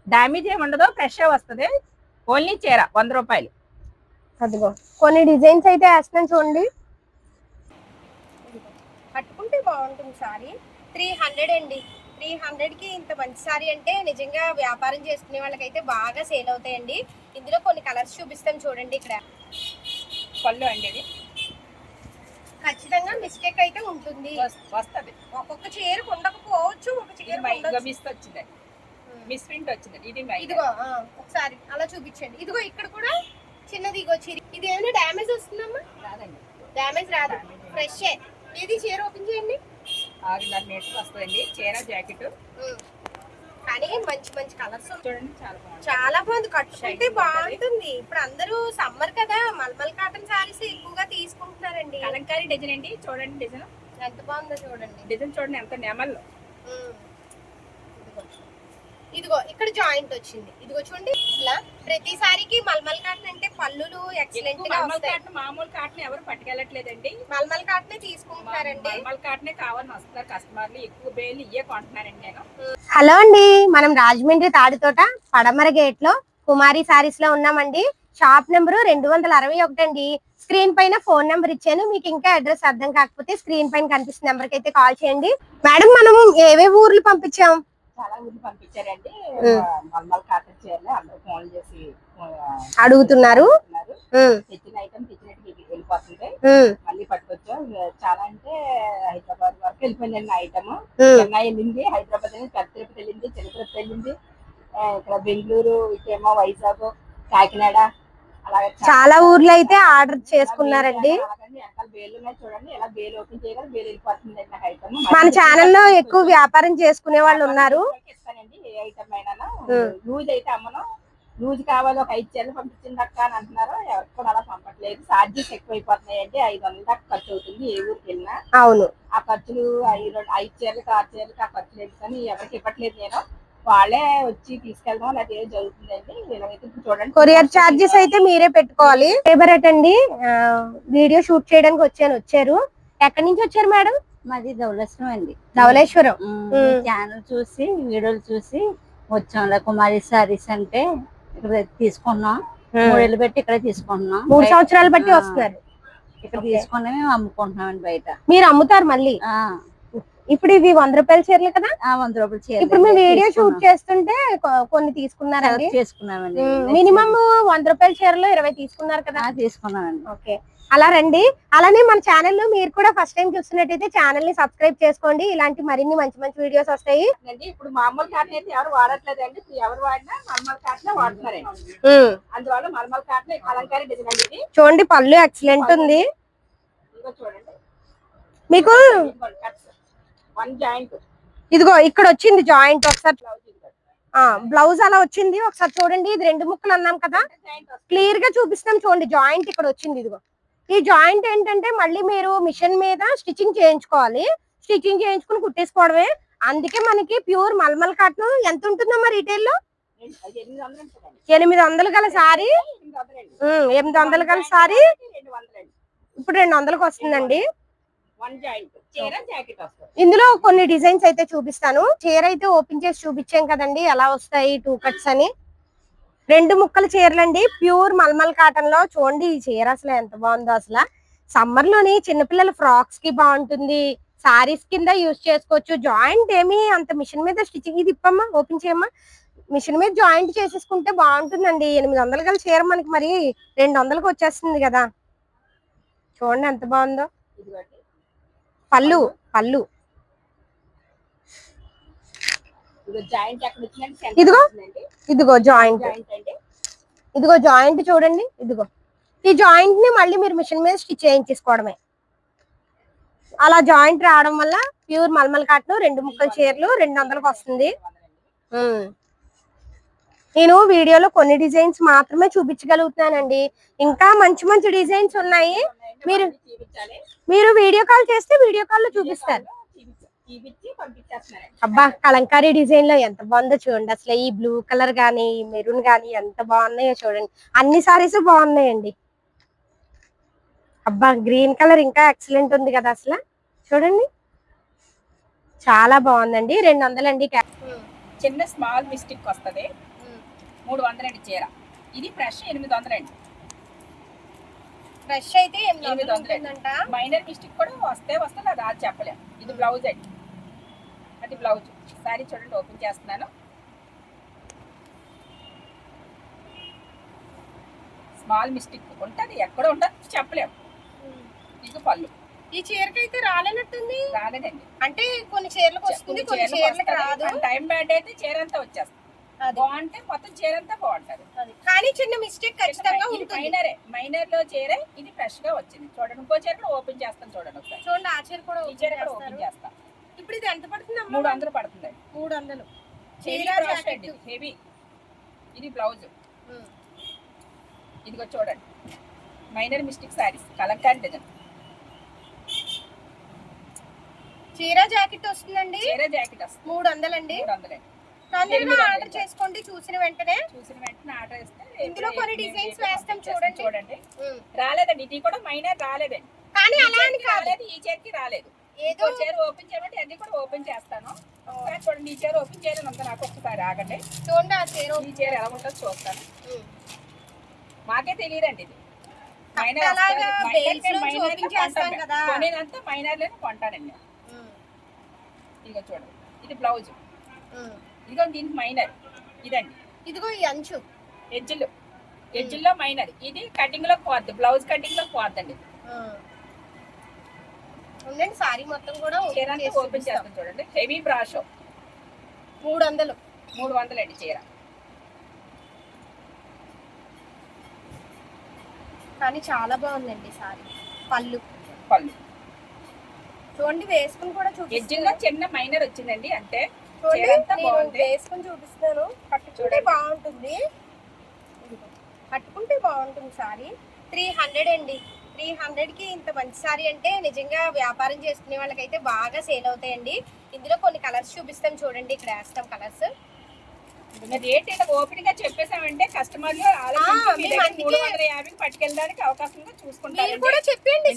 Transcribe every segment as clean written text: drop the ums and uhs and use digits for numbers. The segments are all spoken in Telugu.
డ్యామేజ్ ఏమి ఉండదు, ఫ్రెష్ వస్తుంది. ఓన్లీ చీర 100 రూపాయలు. అదిగో కొన్ని డిజైన్స్ అయితే వేస్తున్నాను చూడండి. కట్టుకుంటే బాగుంటుంది సారీ. 300 అండి. 300కి ఇంత మంచి సారీ అంటే నిజంగా వ్యాపారం చేసుకునే వాళ్ళకైతే బాగా సేల్ అవుతాయండి. ఇందులో కొన్ని కలర్స్ చూపిస్తాం చూడండి. ఇక్కడ పళ్ళు అండి, ఇది ఖచ్చితంగా మిస్టేక్ అయితే ఉంటుంది, వస్తుంది. ఒక్కొక్క చీర ఉండకపోవచ్చు, ఒక చీర వచ్చింది, మిస్ ప్రింట్ వచ్చింది. ఇది ఇదిగో ఒకసారి అలా చూపించండి. ఇదిగో ఇక్కడ కూడా చిన్నది ఇగో చీర. ఇది ఏమైనా డ్యామేజ్ వస్తుందమ్మా? రాదండి, డ్యామేజ్ రాదు, ఫ్రెష్. ఇది చీర ఓపెన్ చేయండి. 6.5 మీటర్లు వస్తుందండి చీర, జాకెట్. కానీ మంచి మంచి కలర్స్ చూడండి, చాలా బాగుంది. చాలా బాగుంది, కట్టుకుంటే బాగుంటుంది. ఇప్పుడు అందరూ సమ్మర్ కదా, మల్మల్ కాటన్ సారీస్ ఎక్కువగా తీసుకుంటున్నారండి. కలంకారీ డిజైన్ అండి, చూడండి డిజైన్ ఎంత బాగుందో చూడండి. డిజైన్ చూడండి ఎంత నెమల్లో. ఇదిగో ఇక్కడ జాయింట్ వచ్చింది. ఇదిగో చూడండి, ఇట్లా ప్రతిసారికి మల్మల్ కాటన్ అంటే పళ్ళులు ఎక్సలెంట్ గా వస్తాయి. మామూలు కాటన్ ఎవరు పట్టుకెళ్ళట్లేదండి, మల్మల్ కాటనే తీసుకుంటున్నారండి. మల్మల్ కాటనే కావాలని వస్తున్నారు కస్టమర్లు. ఎక్కువ బేలు ఇయ్యే కొంటున్నారండి నేను. హలో అండి, మనం రాజమండ్రి తాడితోట పడమర గేట్ లో కుమారి సారీస్ లో ఉన్నామండి. షాప్ నెంబరు 261 అండి. స్క్రీన్ పైన ఫోన్ నెంబర్ ఇచ్చాను. మీకు ఇంకా అడ్రస్ అర్థం కాకపోతే స్క్రీన్ పైన కనిపిస్తున్న నెంబర్ కి అయితే కాల్ చేయండి. మేడం, మనం ఏవేవి ఊర్లు పంపించాం? చాలా ఊర్లు పంపించారండి. మల్మల్ కాటన్ చీరలు అందరూ ఫోన్ చేసి అడుగుతున్నారు. తెచ్చిన ఐటమ్ తెచ్చినట్టు వెళ్ళిపోతుంది, మళ్ళీ పట్టుకొచ్చాం. చాలా అంటే హైదరాబాద్ వరకు వెళ్ళిపోయిందండి ఐటమ్. చెన్నై వెళ్ళింది, హైదరాబాద్ వెళ్ళింది, పెద్ద తిరుపతి వెళ్ళింది, చిన్న తిరుపతి వెళ్ళింది, ఇక్కడ బెంగళూరు, ఇటేమో వైజాగ్, కాకినాడ, అలాగే చాలా ఊర్లు అయితే ఆర్డర్ చేసుకున్నారండి. చూడండి ఎలా బేలు ఓపెన్ చేయగలరు, బేలు వెళ్ళిపోతుంది ఐటమ్. మన ఛానల్లో ఎక్కువ వ్యాపారం చేసుకునే వాళ్ళు ఉన్నారు. ఇస్తానండి ఏ ఐటమ్ అయినా. లూజ్ అయితే అమ్మను, లూజ్ కావాలి ఒక 5 చీరలు పంపించింది అక్క అని అంటున్నారు. ఎవరికి కూడా అలా పంపట్లేదు, ఛార్జెస్ ఎక్కువ అయిపోతున్నాయండి. 500 దాకా ఖర్చు అవుతుంది ఏ ఊరికి వెళ్ళినా. అవును, ఆ ఖర్చులు 5 చీరలకు 6 చీరలకు ఆ ఖర్చులు ఎందుకని ఎవరికి ఇవ్వట్లేదు నేను. వాళ్ళే వచ్చి తీసుకెళ్ళడం లేకపోతే ఏదో జరుగుతుందండి. వీళ్ళైతే చూడండి, కొరియర్ ఛార్జెస్ అయితే మీరే పెట్టుకోవాలి. ఫేవరెట్ అండి, వీడియో షూట్ చేయడానికి వచ్చారు. ఎక్కడి నుంచి వచ్చారు మేడం? మాది ధవళేశ్వరం అండి. ధవళేశ్వరం. ఛానల్ చూసి వీడియోలు చూసి వచ్చాం. కుమారి సారీస్ అంటే ఇక్కడ తీసుకున్నాం. 3 ఏళ్ళు పెట్టి ఇక్కడ తీసుకుంటున్నాం. 3 సంవత్సరాలు బట్టి వస్తున్నారు. ఇక్కడ తీసుకున్నా మేము అమ్ముకుంటున్నాం అండి బయట. మీరు అమ్ముతారు మళ్ళీ? ఇప్పుడు ఇవి 100 రూపాయల చీరలు కదా? 100 రూపాయల చీర. ఇప్పుడు మేము వీడియో షూట్ చేస్తుంటే కొన్ని తీసుకున్నారండి. చేసుకున్నామండి. మినిమం 100 రూపాయల చీరలు 20 తీసుకున్నారు కదా? తీసుకున్నామండి. ఓకే, అలా రండి. అలానే మన ఛానల్ మీరు కూడా ఫస్ట్ టైం చూస్తున్నట్టయితే ఛానల్ ని సబ్స్క్రైబ్ చేసుకోండి. ఇలాంటి మరిన్ని మంచి మంచి వీడియోస్ వస్తాయి. ఇప్పుడు మామూలు కాటన్ అయితే ఎవరు వాడట్లేదండి, ఎవరు వాడినా మల్మల్ కాటన్ వాడుతున్నారండి. అందువల్ల మల్మల్ కాటన్ కలంకారీ డిజైన్ అండి. చూడండి, పళ్ళు ఎక్సలెంట్ ఉంది. చూడండి మీకు ఇదిగో ఇక్కడ వచ్చింది జాయింట్. ఒకసారి బ్లౌజ్ అలా వచ్చింది, ఒకసారి చూడండి. ఇది 2 ముక్కలు అన్నాం కదా, క్లియర్ గా చూపిస్తాం చూడండి. జాయింట్ ఇక్కడ వచ్చింది. ఇదిగో ఈ జాయింట్ ఏంటంటే మళ్ళీ మీరు మిషన్ మీద స్టిచ్చింగ్ చేయించుకోవాలి. స్టిచ్చింగ్ చేయించుకుని కుట్టేసుకోవడమే. అందుకే మనకి ప్యూర్ మల్మల్ కాటన్ ఎంత ఉంటుందమ్మా రీటైల్ లో? 800 గల సారీ, 800 గల సారీ ఇప్పుడు 200కి వస్తుందండి. ఇందులో కొన్ని డిజైన్స్ అయితే చూపిస్తాను. చీర అయితే ఓపెన్ చేసి చూపించాం కదండి ఎలా వస్తాయి 2 కట్స్ అని. 2 ముక్కల చీరలండి, ప్యూర్ మల్మల్ కాటన్ లో. చూడండి ఈ చీర అసలు ఎంత బాగుందో. అసలు సమ్మర్ లోని చిన్నపిల్లల ఫ్రాక్స్ కి బాగుంటుంది, సారీస్ కింద యూజ్ చేసుకోవచ్చు. జాయింట్ ఏమి అంత మిషన్ మీద స్టిచ్చింగ్. ఇది ఇప్పమ్మా, ఓపెన్ చేయమ్మా. మిషన్ మీద జాయింట్ చేసేసుకుంటే బాగుంటుందండి. 800 గల చీర మనకి మరి 200కి వచ్చేస్తుంది కదా. చూడండి ఎంత బాగుందో. పళ్ళు ఇదిగో ఇదిగో జాయింట్, ఇదిగో జాయింట్ చూడండి. ఇదిగో ఈ జాయింట్ ని మళ్ళీ మీరు మిషన్ మీద స్టిచ్ చేయించేసుకోవడమే. అలా జాయింట్ రావడం వల్ల ప్యూర్ మల్మల్ కాటన్ 2 ముక్కల చీరలు 200కి వస్తుంది. నేను వీడియోలో కొన్ని డిజైన్స్ మాత్రమే చూపించగలుగుతానండి. ఇంకా మంచి మంచి డిజైన్స్ ఉన్నాయి. మీరు వీడియో కాల్ చేస్తే వీడియో కాల్ లో చూపిస్తారు. అబ్బా, కలంకారీ డిజైన్ లో ఎంత బాగుందో చూడండి. అసలు ఈ బ్లూ కలర్ గానీ మెరూన్ గానీ ఎంత బాగున్నాయో చూడండి. అన్ని సారీస్ బాగున్నాయండి. అబ్బా, గ్రీన్ కలర్ ఇంకా ఎక్సలెంట్ ఉంది కదా. అసలు చూడండి చాలా బాగుందండి. 200 అండి. చిన్న స్మాల్ మిస్టేక్ వస్తుంది 300 అండి చీర. ఇది ఫ్రెష్ 800 అండి. ఫ్రెష్ అయితే 800 మైనర్ మిస్టేక్ కూడా వస్తే అది రాదు చెప్పలేము. ఇది బ్లౌజ్ అండి, అది బ్లౌజ్. సారీ చూడండి, ఓపెన్ చేస్తున్నాను. స్మాల్ మిస్టేక్ ఉంటుంది, ఎక్కడ ఉంటుంది చెప్పలేము. ఇది పళ్ళు. ఈ చీరకి అయితే రాలేనట్టుంది. రాలేదండి, అంటే కొన్ని చీరలకు వస్తుంది, కొన్ని చీరలకు రాదు. టైం బ్యాడ్ అయితే చీర అంతా వచ్చేస్తుంది, బాగుంటే మొత్తం చీర అంతా బాగుంటుంది. కానీ చిన్న మిస్టేక్ ఖచ్చితంగా ఉంటుంది. మైనర్ లో చీర ఇది ఫ్రెష్ గా వచ్చింది. చూడండి, ఇంకో చీర కూడా ఓపెన్ చేస్తాను చూడండి ఒకసారి. చూడండి, ఆ చీర కూడా ఈ చీర కూడా ఓపెన్ చేస్తాం. ఇప్పుడు ఇది ఎంత పడుతుంది? 300 పడుతుంది. 300 హెవీ. ఇది బ్లౌజ్. ఇదిగో చూడండి, minor mistake saris Kalamkari design. చీర జాకెట్ వస్తుందండి. చీర జాకెట్ వస్తుంది 300 అండి. 300 ఆర్డర్ చేసుకోండి, చూసిన వెంటనే ఆర్డర్ ఇస్తే ఇందులో కొన్ని డిజైన్స్ వేస్తాం. చూడండి. రాలేదండి, ఇది కూడా మైనర్ రాలేదండి. కానీ అలా అని రాలేదు, ఈ చీరకి రాలేదు. ఏదో చీర ఓపెన్ చేయమంటే అది కూడా ఓపెన్ చేస్తాను. చూడండి, ఈ చీర ఓపెన్ చేయాలని ఉంది నాకు. ఒక్కసారి ఆగండి, చూడండి ఆ చీర. ఈ చీర ఎలా ఉంటుందో చూస్తాను. మాకే తెలియదండి ఇది మైనర్. కొనేదంతా మైనర్లోనే కొంటానండి. ఇదిగో చూడండి, ఇది బ్లౌజ్. ఇదిగో దీనికి మైనర్ ఇదండి. ఇదిగో ఈ అంచు ఎడ్జిల్లో మైనర్. ఇది కటింగ్ లో పోద్ది, బ్లౌజ్ కటింగ్ లో పోద్దండి. ఉండండి, సారీ మొత్తం కూడా ఓపెన్ చేస్తాం. చూడండి, హెవీ బ్రాషో 300 అండి చీర. కానీ చాలా బాగుందండి సారీ. పళ్ళు చూడండి, వేసుకుని కూడా ఎడ్జిల్లో చిన్న మైనర్ వచ్చిందండి. అంటే వేసుకుని చూపిస్తాను. కట్టుకుంటే బాగుంటుంది, కట్టుకుంటే బాగుంటుంది సారీ. 300 అండి. 300కి ఇంత మంచి సారీ అంటే నిజంగా వ్యాపారం చేసుకునే వాళ్ళకైతే బాగా సేల్ అవుతాయండి. ఇందులో కొన్ని కలర్స్ చూపిస్తాం. చూడండి, ఇక్కడ వేస్తాం కలర్స్. రేట్ ఇలా ఓపెన్ గా చెప్పేసామంటే కస్టమర్లు 350 పట్టుకెళ్ళడానికి అవకాశంగా చూసుకుంటారు.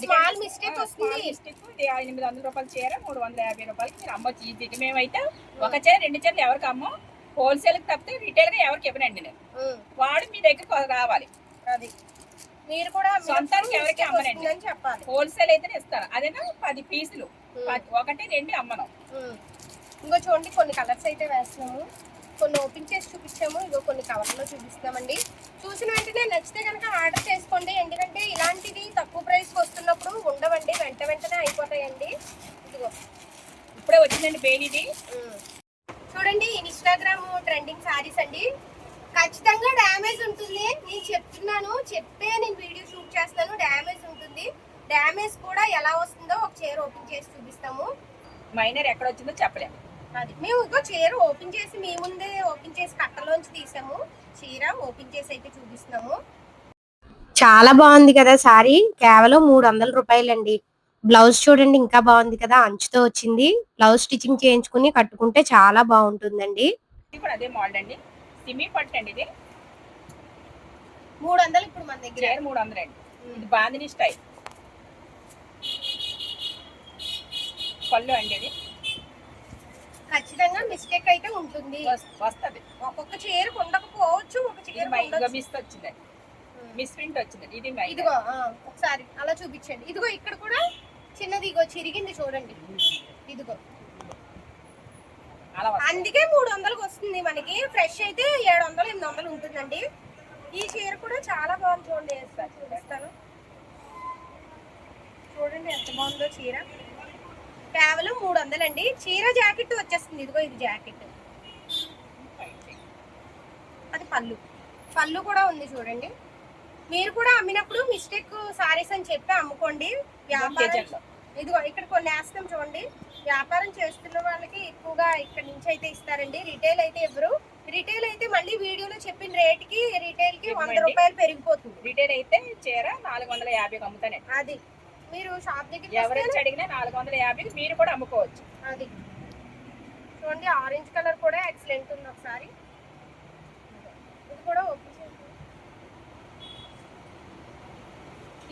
స్మాల్ మిస్టేక్ వస్తుంది. 800 రూపాయల చీర 350 రూపాయలకి మీరు అమ్మొచ్చు ఈజీగా. మేమైతే ఒక చీర 2 చీరలు ఎవరికి అమ్మో, హోల్సేల్ కి తప్పితే రిటైల్ గా ఎవరికి ఇవ్వనండి నేను. వాడు మీ దగ్గర రావాలి. అది మీరు కూడా సొంతానికి ఎవరికి అమ్మనండి అని చెప్పాలి. హోల్సేల్ అయితే ఇస్తాను. అదేనా 10 పీసులు 1 2 అమ్మను. ఇంకో చూడండి, కొన్ని కలర్స్ అయితే వేస్తున్నాము. కొన్ని ఓపెన్ చేసి చూపించాము. ఇగో కొన్ని కవర్లో చూపిస్తామండి. చూసిన వెంటనే నచ్చితే కనుక ఆర్డర్ చేసుకోండి. ఎందుకంటే ఇలాంటివి తక్కువ ప్రైస్కి వస్తున్నప్పుడు ఉండవండి, వెంటనే అయిపోతాయండి. ఇదిగో ఇప్పుడే వచ్చిందండి బేబీది. చూడండి, ఇన్స్టాగ్రామ్ ట్రెండింగ్ సారీస్ అండి. ఖచ్చితంగా డ్యామేజ్ ఉంటుంది. నేను చెప్తున్నాను, నేను వీడియో షూట్ చేస్తాను. డ్యామేజ్ ఉంటుంది. డ్యామేజ్ కూడా ఎలా వస్తుందో ఒక చీర ఓపెన్ చేసి చూపిస్తాము. మైనర్ ఎక్కడ వచ్చిందో చెప్పలేము. అది మేము ఇంకో చీర ఓపెన్ చేసి మీ ముందే ఓపెన్ చేసి కట్టలోంచి తీసాము. చీర ఓపెన్ చేసి అయితే చూపిస్తున్నాము. చాలా బాగుంది కదా సారీ. కేవలం 300 రూపాయలండి. బ్లౌజ్ చూడండి, ఇంకా బాగుంది కదా, అంచుతో వచ్చింది. బ్లౌజ్ స్టిచ్చింగ్ చేయించుకుని కట్టుకుంటే చాలా బాగుంటుందండి. అదే మోడల్ అండి, సిమీ పట్టు అండి. ఇది 300 ఇప్పుడు మన దగ్గర. 300 అండి. ఇది బాందిని స్టైల్ పళ్ళు అండి. ఇది ఖచ్చితంగా మిస్టేక్ అయితే ఉంటుంది, వస్తుంది. ఒక్కొక్క చీర ఉండకపోవచ్చు, ఒక చీర వచ్చింది, మిస్ ప్రింట్ వచ్చింది. ఇది ఇదిగో ఒకసారి అలా చూపించండి. ఇదిగో ఇక్కడ కూడా చిన్నది ఇగో చిరిగింది చూడండి. ఇదిగో అందుకే 300కి వస్తుంది మనకి. ఫ్రెష్ అయితే 700 800 ఉంటుందండి. ఈ చీర కూడా చాలా బాగుంది. చూడండి, చూపిస్తాను. చూడండి ఎంత బాగుందో చీర. కేవలం 300 అండి. చీర జాకెట్ వచ్చేస్తుంది. ఇదిగో ఇది జాకెట్, అది పళ్ళు కూడా ఉంది చూడండి. మీరు కూడా అమ్మినప్పుడు మిస్టేక్ సారీస్ అని చెప్పి అమ్ముకోండి. వ్యాపారం ఇదిగో ఇక్కడ కొన్ని వేస్తాం చూడండి. వ్యాపారం చేస్తున్న వాళ్ళకి ఎక్కువగా ఇక్కడ నుంచి అయితే ఇస్తారండి. రిటైల్ అయితే ఎవరు, రిటైల్ అయితే మళ్ళీ వీడియోలో చెప్పిన రేట్ కి రిటైల్ కి 100 రూపాయలు పెరిగిపోతుంది. రిటైల్ అయితే చీర 450కి అమ్ముతానండి. అది మీరు షాప్ దగ్గర ఎవరైనా అడిగినా 450కి మీరు కూడా అమ్ముకోవచ్చు. అది చూడండి, ఆరెంజ్ కలర్ కూడా ఎక్సలెంట్ ఉంది. ఒకసారి ఇది కూడా ఓపెన్ చేయండి.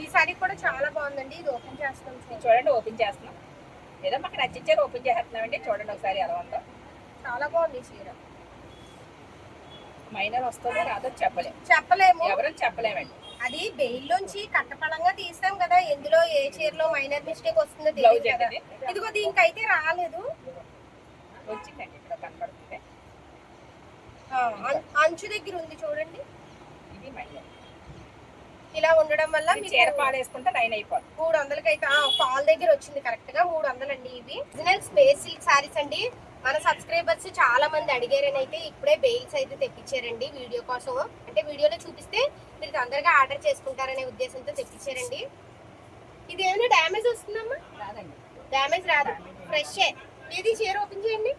ఈ సారీ కూడా చాలా బాగుందండి. ఇది ఓపెన్ చేస్తాం చూడండి, ఓపెన్ చేస్తున్నాం. ఏదో మాకు నచ్చించారు ఓపెన్ చేస్తున్నామండి. చూడండి ఒకసారి ఎలా ఉందో. చాలా బాగుంది ఈ చీర. మైనర్ వస్తుందో రాదో చెప్పలేము, ఎవరని చెప్పలేమండి. అది బెయిల్లోంచి కట్టపడంగా తీస్తాం కదా, ఎందులో ఏ చీరలో మైనర్ మిస్టేక్ వస్తుందో తెలియదు కదా. ఇదిగో దీనికైతే రాలేదు, వచ్చిందండి ఇక్కడ కనబడుతుంది. అంచు దగ్గర ఉంది చూడండి. ఇది మైనర్ ఇలా ఉండడం వల్ల చీర పాడేసుకుంటే 9 అయిపోతుంది. 300కి అయితే ఫాల్ దగ్గర వచ్చింది కరెక్ట్ గా 300 అండి. ఇవి ఒరిజినల్ స్పేస్ సిల్క్ సారీస్ అండి. మన సబ్స్క్రైబర్స్ చాలా మంది అడిగారని అయితే ఇప్పుడే బెయిల్స్ అయితే తెప్పించారండి వీడియో కోసం. అంటే వీడియోలో చూపిస్తే మీరు తొందరగా ఆర్డర్ చేసుకుంటారనే ఉద్దేశంతో తెప్పించారండి. ఇది ఏమైనా డ్యామేజ్ వస్తుందమ్మా? రాదండి, డ్యామేజ్ రాదు, ఫ్రెష్. ఇది చీర ఓపెన్ చేయండి.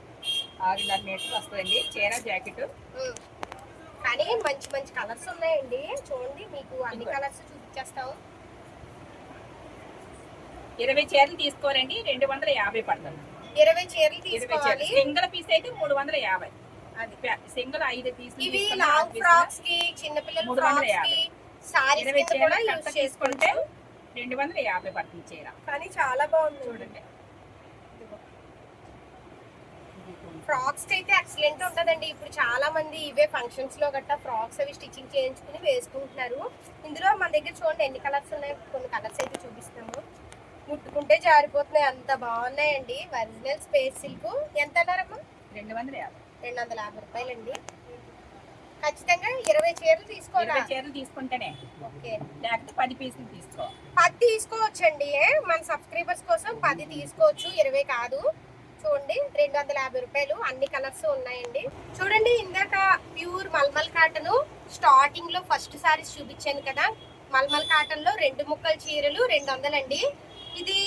6.5 మీటర్లు వస్తుందండి చీర జాకెట్. కానీ మంచి మంచి కలర్స్ ఉన్నాయండి, చూడండి మీకు అన్ని కలర్స్ చూపించేస్తాం. 20 చీరలు తీసుకోవాలండి, 250 పడుతుంది. 20 చీరలు తీసుకోవాలి. సింగిల్ పీస్ అయితే 350. అది సింగిల్ 5 పీసులు. ఇవి లాంగ్ ఫ్రాక్స్ కి, చిన్న పిల్లల ఫ్రాక్స్ కి, సారీస్ కి కూడా యూస్ చేసుకుంటే 250 పడుతుంది చీర. కానీ చాలా బాగుంది చూడండి. ఫ్రాక్స్ అయితే ఎక్సలెంట్ ఉంటదండి. ఇప్పుడు చాలా మంది ఇవే ఫంక్షన్స్ లో గట్టా ఫ్రాక్స్ అవి స్టిచ్చింగ్ చేయించుకుని వేసుకుంటున్నారు. ఇందులో మన దగ్గర చూడండి ఎన్ని కలర్స్ ఉన్నాయి. కొన్ని కలర్స్ అయితే చూపిస్తాము, ముట్టుకుంటే జారిపోతున్నాయి, అంత బాగున్నాయండి. Original space silk. ఎంత అన్నారమ్మా? 250 రూపాయలండి. ఖచ్చితంగా 20 చీరలు తీసుకోవాలి. 20 చీరలు తీసుకుంటేనే ఓకే, లేకపోతే 10 పీసులు తీసుకో. 10 తీసుకోవచ్చండి. మన సబ్స్క్రైబర్స్ కోసం 10 తీసుకోవచ్చు, 20 కాదు. చూడండి 250 రూపాయలు. అన్ని కలర్స్ ఉన్నాయండి. చూడండి ఇందాక ప్యూర్ మల్మల్ కాటన్ స్టార్టింగ్ లో ఫస్ట్ సారీస్ చూపించాను కదా, మల్మల్ కాటన్ లో 2 ముక్కల చీరలు 200 అండి. ఇది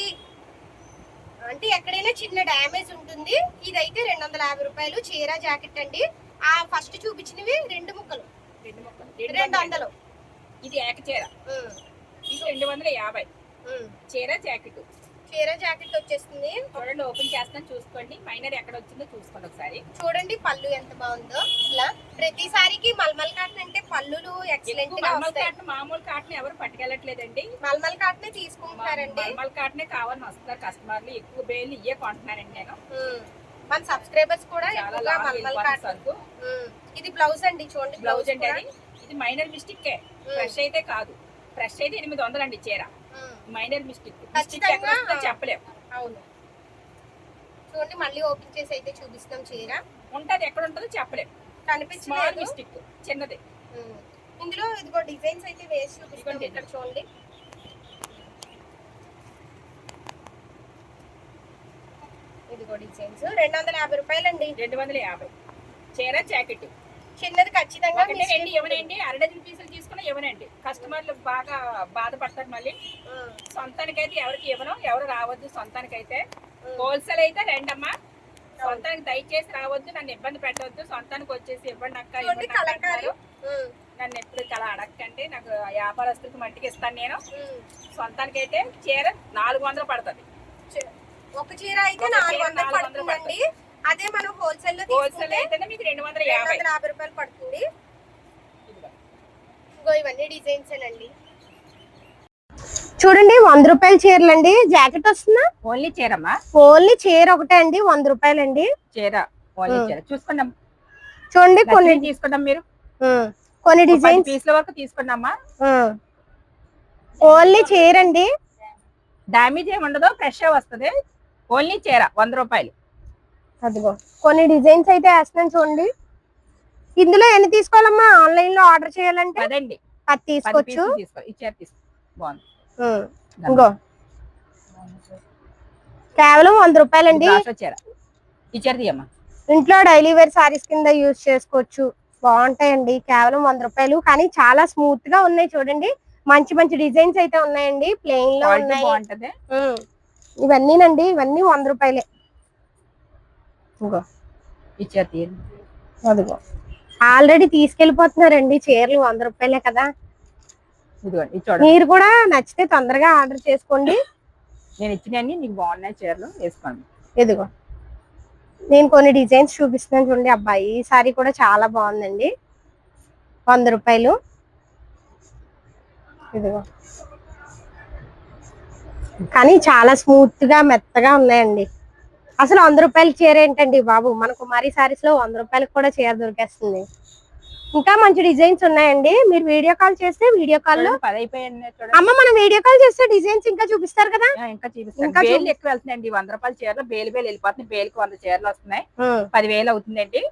అంటే ఎక్కడైనా చిన్న డ్యామేజ్ ఉంటుంది. ఇదైతే 250 రూపాయలు చీర జాకెట్ అండి. ఆ ఫస్ట్ చూపించినవి 2 ముక్కలు 200. ఇది ఏక చీర, ఇది 250 చీర జాకెట్. చీర జాకెట్ వచ్చేస్తుంది. చూడండి, ఓపెన్ చేస్తాను చూసుకోండి. మైనర్ ఎక్కడ వచ్చిందో చూసుకోండి ఒకసారి. చూడండి పళ్ళు ఎంత బాగుందో. ఇలా ప్రతిసారికి మల్మల్ కాటన్ అంటే పళ్ళులు ఎక్సలెంట్ గా వస్తాయి. మామూలు కాటన్ ఎవరు పట్టుకెళ్ళట్లేదండి, మల్మల్ కాటనే తీసుకుంటున్నారండి. మల్మల్ కాటనే కావాలని వస్తారు కస్టమర్లు. ఎక్కువ బేలు ఇయ్యే కొంటున్నానండి నేను. మన సబ్స్క్రైబర్స్ కూడా ఎక్కువగా మల్మల్ కాటన్. ఇది బ్లౌజ్ అండి, చూడండి బ్లౌజ్ అండి. అది ఇది మైనర్ మిస్టేక్, ఫ్రెష్ అయితే కాదు. ఫ్రెష్ అయితే 800 అండి చీర. మైనర్ మిస్టేక్ చెప్పలేము. అవును, చూడండి మళ్ళీ ఓపెన్ చేసి అయితే చూపిస్తాం. చీర ఉంటది, ఎక్కడ ఉంటుందో చెప్పలేము. కనిపించలేదు, మిస్టేక్ చిన్నది. ఇందులో ఇదిగో డిజైన్స్ అయితే వేసి చూపిస్తాం. ఇక్కడ చూడండి, ఇదిగో డిజైన్స్ 250 రూపాయలండి. 250 చీర జాకెట్. చిన్నది ఖచ్చితంగా ఇవ్వనండి. 2 పీసులు తీసుకున్నా ఇవ్వనండి. కస్టమర్లు బాగా బాధపడతారు. మళ్ళీ సొంతానికైతే ఎవరికి ఇవ్వను, ఎవరు రావద్దు. సొంతానికైతే హోల్సేల్ అయితే రండమ్మా. సొంతానికి దయచేసి రావద్దు, నన్ను ఇబ్బంది పెట్టవద్దు. సొంతానికి వచ్చేసి ఇవ్వండి అక్క, నన్ను ఎప్పుడు అలా అడగకండి. నాకు వ్యాపారస్తులకు మట్టికి ఇస్తాను నేను. సొంతానికి అయితే చీర 400 పడుతుంది. ఒక చీర అయితే 400 పడుతుందండి. అదే మనం హోల్సేల్ అయితే మీకు 250 రూపాయలు పడుతుంది. ఇవన్నీ డిజైన్స్ అండి. చూడండి 100 రూపాయల చీరలు అండి. జాకెట్ వస్తుందా? ఓన్లీ చీరమ్మా, ఓన్లీ చీర ఒకటే అండి. 100 రూపాయలండి చీర. ఓన్లీ చీర చూసుకున్నాం. చూడండి కొన్ని తీసుకున్నాం. మీరు కొన్ని డిజైన్స్ పీస్ల వరకు తీసుకున్నామా. ఓన్లీ చీర అండి, డామేజ్ ఏమి ఉండదు, ఫ్రెష్ వస్తుంది. ఓన్లీ చీర 100 రూపాయలు. అదిగో కొన్ని డిజైన్స్ అయితే వేస్తున్నాను చూడండి. ఇందులో ఎన్ని తీసుకోవాలమ్మా? ఆన్లైన్ లో ఆర్డర్ చేయాలంటే అదండి 10 తీసుకోవచ్చు. బాగుంది. ఇంకో కేవలం 100 రూపాయలండి. చీర ఈ చీర తీయమ్మా. ఇంట్లో డైలీ వేర్ సారీస్ కింద యూజ్ చేసుకోవచ్చు, బాగుంటాయండి. కేవలం 100 రూపాయలు. కానీ చాలా స్మూత్ గా ఉన్నాయి చూడండి. మంచి మంచి డిజైన్స్ అయితే ఉన్నాయండి. ప్లెయిన్ లో ఉన్నాయి. ఇవన్నీనండి, ఇవన్నీ 100 రూపాయలే. అదిగో ఆల్రెడీ తీసుకెళ్లిపోతున్నారండి చీరలు. 100 రూపాయలే కదా. మీరు కూడా నచ్చితే తొందరగా ఆర్డర్ చేసుకోండి. నేను ఇచ్చినవన్నీ నీకు బాగున్నాయి చీరలు, వేసుకోండి. ఇదిగో నేను కొన్ని డిజైన్స్ చూపిస్తున్నాను చూడండి. అబ్బాయి ఈ సారీ కూడా చాలా బాగుందండి. 100 రూపాయలు. ఇదిగో కానీ చాలా స్మూత్ గా మెత్తగా ఉన్నాయండి. అసలు 100 రూపాయల చీర ఏంటండి బాబు, మన కుమారి సారీస్ లో 100 రూపాయలకు కూడా చీర దొరికేస్తుంది. ఇంకా మంచి డిజైన్స్ ఉన్నాయండి. మీరు వీడియో కాల్ చేస్తే వీడియో కాల్ లో 10 అయిపోయాయి చూడండి. అమ్మ మనం వీడియో కాల్ చేస్తే డిజైన్స్ ఇంకా చూపిస్తారు కదా. ఇంకా చూపిస్తాను. బేలు ఎక్కువ వెళ్తున్నాయండి. 100 రూపాయల చీరలు బేలు వెళ్ళిపోతున్నాయి. బేలుకి 100 చీరలు వస్తున్నాయి. 10,000 అవుతుందండి.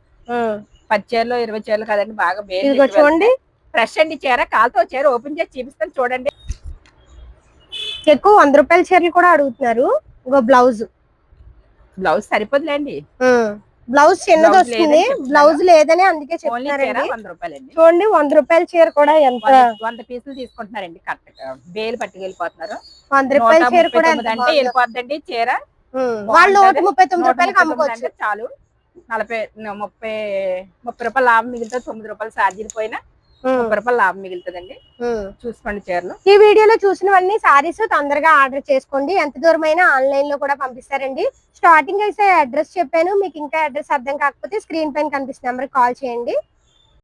10 చీరలు 20 చీరలు కదండి. బాగా బేలు చూడండి. ఫ్రెష్ అండి చీర. కాలుతో చీర ఓపెన్ చేసి చూపిస్తాను చూడండి. ఎక్కువ 100 రూపాయల చీరలు కూడా అడుగుతున్నారు. ఇంకో బ్లౌజ్ సరిపోదులేండి. బ్లౌజ్ చిన్నది వస్తుంది. బ్లౌజ్ లేదని అందుకే చెప్తున్నారండి. 100 రూపాయలండి. చూడండి 100 రూపాయల చీర కూడా ఎంత 100 పీసులు తీసుకుంటున్నారండి. కరెక్ట్ బేలు పట్టుకెళ్ళిపోతున్నారు. 100 రూపాయల చీర కూడా అంటే వెళ్ళిపోద్దండి చీర. వాళ్ళు 139 రూపాయలకి అమ్ముకోవచ్చు. చాలు 30 రూపాయలు లాభం మిగులుతుంది. 9 రూపాయలు ఛార్జీలు పోయినా 30 రూపాయలు లాభం మిగులుతుందండి. చూసుకోండి చీరలు. ఈ వీడియోలో చూసినవన్నీ సారీస్ తొందరగా ఆర్డర్ చేసుకోండి. ఎంత దూరమైనా ఆన్లైన్ లో కూడా పంపిస్తారండి. స్టార్టింగ్ అయితే అడ్రస్ చెప్పాను. మీకు ఇంకా అడ్రస్ అర్థం కాకపోతే స్క్రీన్ పైన కనిపిస్తున్న నెంబర్ కాల్ చేయండి.